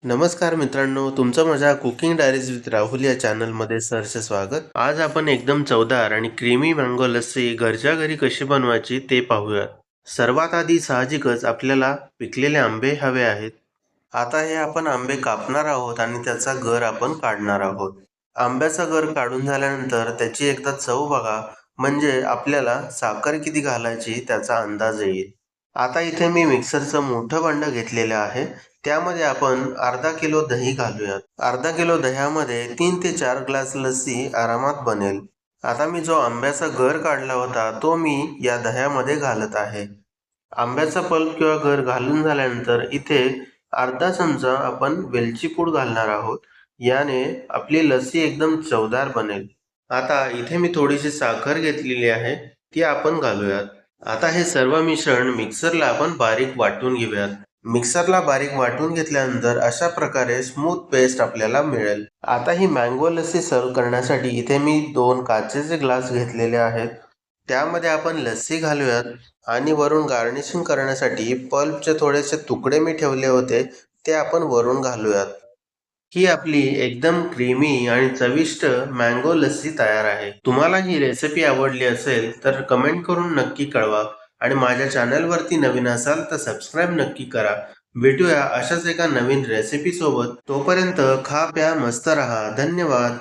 नमस्कार मित्रांनो, तुमचं माझ्या कुकिंग डायरीज विथ राहुल या चॅनलमध्ये सहर्ष स्वागत. आज आपण एकदम चवदार आणि क्रीमी मँगो लस्सी घरच्या घरी कशी बनवायची ते पाहूयात. सर्वात आधी साहजिकच आपल्याला पिकलेले आंबे हवे आहेत. आता हे आपण आंबे कापणार आहोत आणि त्याचा गर आपण काढणार आहोत. आंब्याचा गर काढून झाल्यानंतर त्याची एकदा चव बघा, म्हणजे आपल्याला साखर किती घालायची त्याचा अंदाज येईल. आता इथे मी मिक्सरचं मोठं भांडं घेतलेलं आहे. त्यामध्ये आपण अर्धा किलो दही घालूयात. अर्धा किलो दह्यामध्ये 3 ते 4 ग्लास लस्सी आरामात बनेल. आता मी जो आंब्याचा गर काढला होता तो मी या दह्यामध्ये घालत आहे. आंब्याचा पल्प किंवा गर घालून झाल्यानंतर इथे अर्धा चमचा आपण वेलची पूड घालणार आहोत. याने आपली लस्सी एकदम चवदार बनेल. आता इथे मी थोडीशी साखर घेतलेली आहे, ती आपण घालूयात. आता हे सर्व मिश्रण मिक्सरला आपण बारीक वाटून घेऊयात. मिक्सरला बारीक वाटून घेतल्यानंतर अशा प्रकारे स्मूथ पेस्ट आपल्याला मिळेल. आता ही मँगो लस्सी सर्व करण्यासाठी इथे मी 2 काचेचे ग्लास घेतलेले आहेत. त्यामध्ये आपण लस्सी घालूयात आणि वरून गार्निशिंग करण्यासाठी पल्पचे थोडेसे तुकडे मी ठेवले होते, ते आपण वरून घालूयात. ही आपली एकदम क्रीमी आणि चविष्ट मँगो लस्सी तयार आहे. तुम्हाला ही रेसिपी आवडली असेल तर कमेंट करून नक्की कळवा आणि माझ्या चॅनलवरती नवीन असाल तर सबस्क्राईब नक्की करा. भेटूया अशाच एका नवीन रेसिपी सोबत. तोपर्यंत खा प्या मस्त रहा. धन्यवाद.